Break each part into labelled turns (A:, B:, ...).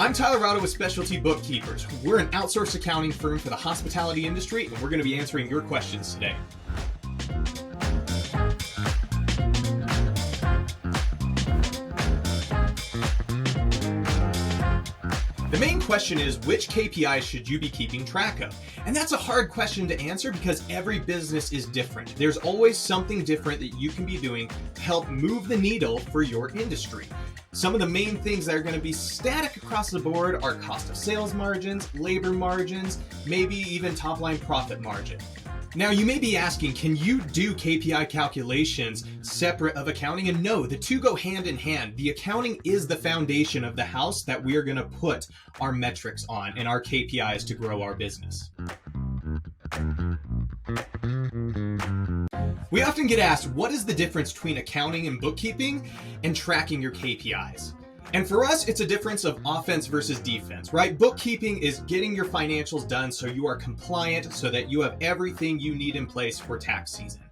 A: I'm Rutter of Specialty Bookkeepers. We're an outsourced accounting firm for the hospitality industry, and we're going to be answering your questions today. The main question is, which KPIs should you be keeping track of? And that's a hard question to answer because every business is different. There's always something different that you can be doing to help move the needle for your industry. Some of the main things that are going to be static across the board are cost of sales margins, labor margins, maybe even top line profit margin. Now, you may be asking, can you do KPI calculations separate of accounting? And no, the two go hand in hand. The accounting is the foundation of the house that we are going to put our metrics on and our KPIs to grow our business. We often get asked, what is the difference between accounting and bookkeeping and tracking your KPIs? And for us, it's a difference of offense versus defense, right? Bookkeeping is getting your financials done so you are compliant, so that you have everything you need in place for tax season.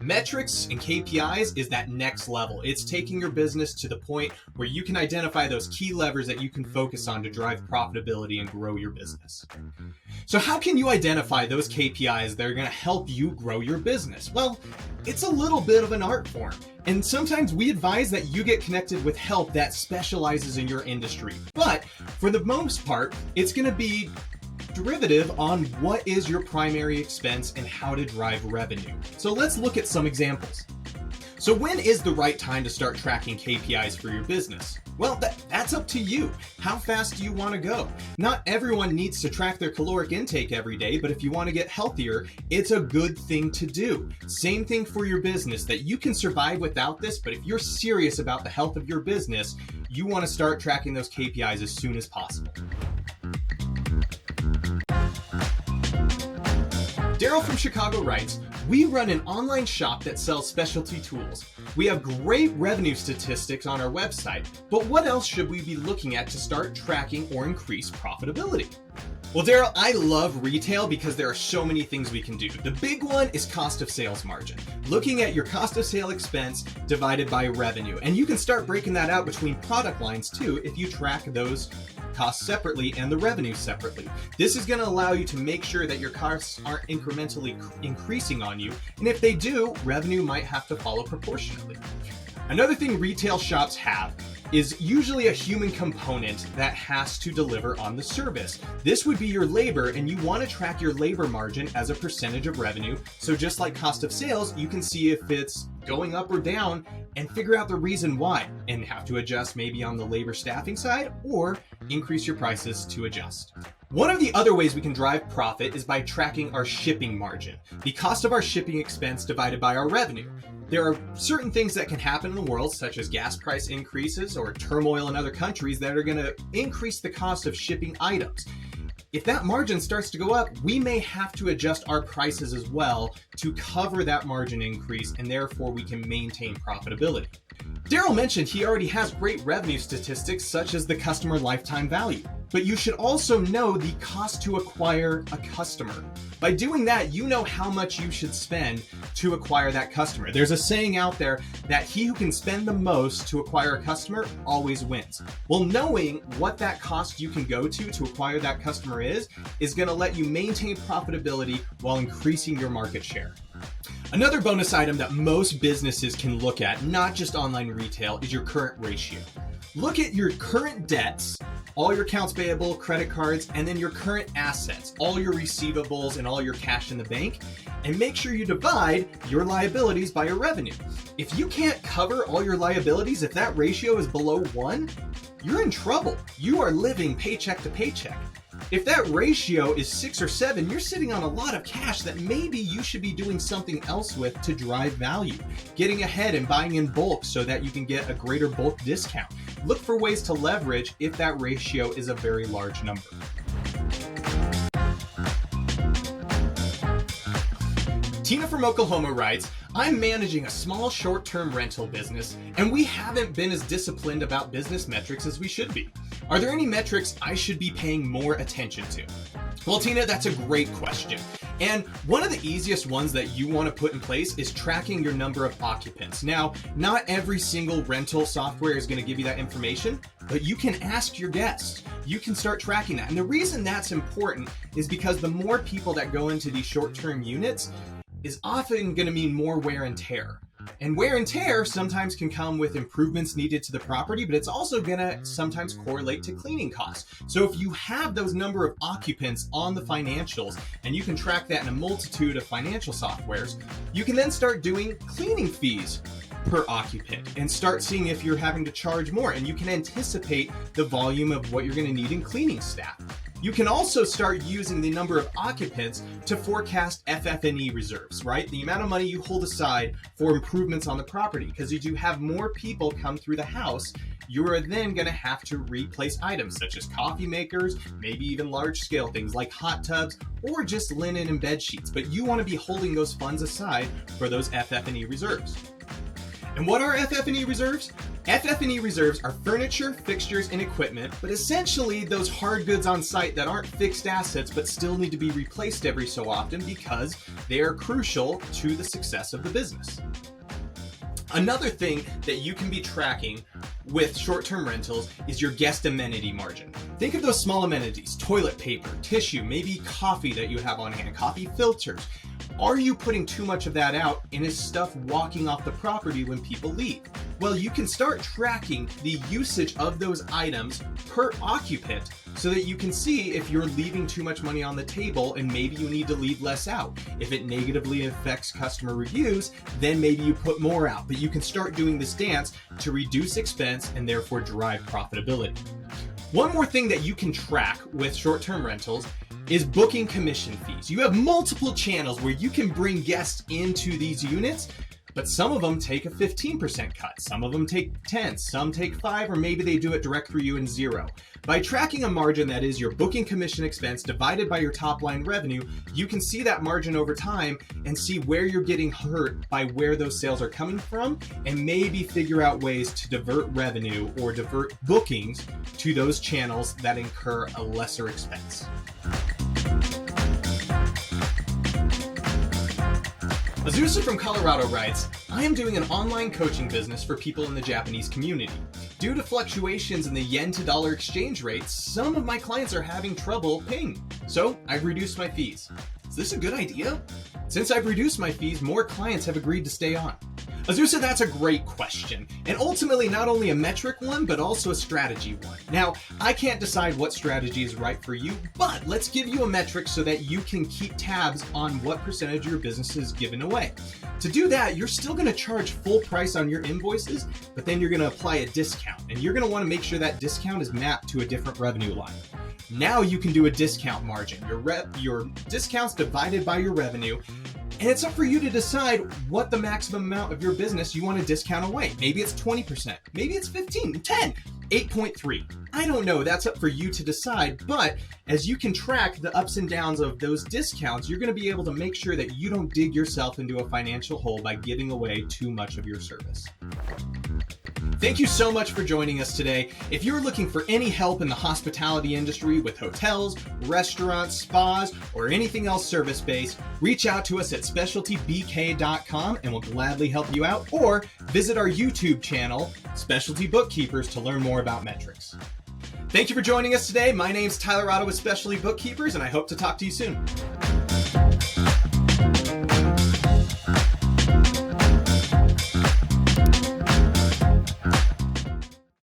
A: Metrics and KPIs is that next level. It's taking your business to the point where you can identify those key levers that you can focus on to drive profitability and grow your business. So how can you identify those KPIs that are going to help you grow your business? Well, it's a little bit of an art form. And sometimes we advise that you get connected with help that specializes in your industry. But for the most part, it's going to be derivative on what is your primary expense and how to drive revenue. So let's look at some examples. So when is the right time to start tracking KPIs for your business? Well, that's up to you. How fast do you want to go? Not everyone needs to track their caloric intake every day, but if you want to get healthier, it's a good thing to do. Same thing for your business, that you can survive without this, but if you're serious about the health of your business, you want to start tracking those KPIs as soon as possible. Daryl from Chicago writes, we run an online shop that sells specialty tools. We have great revenue statistics on our website, but what else should we be looking at to start tracking or increase profitability? Well, Daryl, I love retail because there are so many things we can do. The big one is cost of sales margin. Looking at your cost of sale expense divided by revenue. And you can start breaking that out between product lines too if you track those costs separately and the revenue separately. This is going to allow you to make sure that your costs aren't incrementally increasing on you. And if they do, revenue might have to follow proportionately. Another thing retail shops have is usually a human component that has to deliver on the service. This would be your labor, and you want to track your labor margin as a percentage of revenue. So just like cost of sales, you can see if it's going up or down and figure out the reason why and have to adjust maybe on the labor staffing side or increase your prices to adjust. One of the other ways we can drive profit is by tracking our shipping margin, the cost of our shipping expense divided by our revenue. There are certain things that can happen in the world, such as gas price increases or turmoil in other countries, that are going to increase the cost of shipping items. If that margin starts to go up, we may have to adjust our prices as well to cover that margin increase, and therefore we can maintain profitability. Daryl mentioned he already has great revenue statistics such as the customer lifetime value, but you should also know the cost to acquire a customer. By doing that, you know how much you should spend to acquire that customer. There's a saying out there that he who can spend the most to acquire a customer always wins. Well, knowing what that cost you can go to acquire that customer is going to let you maintain profitability while increasing your market share. Another bonus item that most businesses can look at, not just online retail, is your current ratio. Look at your current debts, all your accounts payable, credit cards, and then your current assets, all your receivables and all your cash in the bank, and make sure you divide your liabilities by your revenue. If you can't cover all your liabilities, if that ratio is below 1, you're in trouble. You are living paycheck to paycheck. If that ratio is 6 or 7, you're sitting on a lot of cash that maybe you should be doing something else with to drive value, getting ahead and buying in bulk so that you can get a greater bulk discount. Look for ways to leverage if that ratio is a very large number. Tina from Oklahoma writes, I'm managing a small short-term rental business, and we haven't been as disciplined about business metrics as we should be. Are there any metrics I should be paying more attention to? Well, Tina, that's a great question. And one of the easiest ones that you want to put in place is tracking your number of occupants. Now, not every single rental software is going to give you that information, but you can ask your guests. You can start tracking that. And the reason that's important is because the more people that go into these short-term units is often going to mean more wear and tear. And wear and tear sometimes can come with improvements needed to the property, but it's also going to sometimes correlate to cleaning costs. So if you have those number of occupants on the financials, and you can track that in a multitude of financial softwares, you can then start doing cleaning fees per occupant and start seeing if you're having to charge more, and you can anticipate the volume of what you're going to need in cleaning staff. You can also start using the number of occupants to forecast FF&E reserves, right? The amount of money you hold aside for improvements on the property, because as you have more people come through the house, you are then going to have to replace items such as coffee makers, maybe even large scale things like hot tubs or just linen and bed sheets. But you want to be holding those funds aside for those FF&E reserves. And what are FF&E reserves? FF&E reserves are furniture, fixtures, and equipment, but essentially those hard goods on site that aren't fixed assets but still need to be replaced every so often because they are crucial to the success of the business. Another thing that you can be tracking with short-term rentals is your guest amenity margin. Think of those small amenities: toilet paper, tissue, maybe coffee that you have on hand, coffee filters. Are you putting too much of that out, and is stuff walking off the property when people leave? Well, you can start tracking the usage of those items per occupant so that you can see if you're leaving too much money on the table and maybe you need to leave less out. If it negatively affects customer reviews, then maybe you put more out. But you can start doing this dance to reduce expense and therefore drive profitability. One more thing that you can track with short-term rentals is booking commission fees. You have multiple channels where you can bring guests into these units, but some of them take a 15% cut, some of them take 10, some take 5, or maybe they do it direct for you in 0. By tracking a margin that is your booking commission expense divided by your top line revenue, you can see that margin over time and see where you're getting hurt by where those sales are coming from, and maybe figure out ways to divert revenue or divert bookings to those channels that incur a lesser expense. Azusa from Colorado writes, I am doing an online coaching business for people in the Japanese community. Due to fluctuations in the yen to dollar exchange rates, some of my clients are having trouble paying. So I've reduced my fees. Is this a good idea? Since I've reduced my fees, more clients have agreed to stay on. Azusa, that's a great question, and ultimately not only a metric one, but also a strategy one. Now, I can't decide what strategy is right for you, but let's give you a metric so that you can keep tabs on what percentage of your business is given away. To do that, you're still going to charge full price on your invoices, but then you're going to apply a discount, and you're going to want to make sure that discount is mapped to a different revenue line. Now you can do a discount margin, your discounts divided by your revenue. And it's up for you to decide what the maximum amount of your business you want to discount away. Maybe it's 20%, maybe it's 15, 10, 8.3. I don't know, that's up for you to decide, but as you can track the ups and downs of those discounts, you're going to be able to make sure that you don't dig yourself into a financial hole by giving away too much of your service. Thank you so much for joining us today. If you're looking for any help in the hospitality industry with hotels, restaurants, spas, or anything else service-based, reach out to us at specialtybk.com and we'll gladly help you out, or visit our YouTube channel, Specialty Bookkeepers, to learn more about metrics. Thank you for joining us today. My name's Tyler Rutter with Specialty Bookkeepers, and I hope to talk to you soon.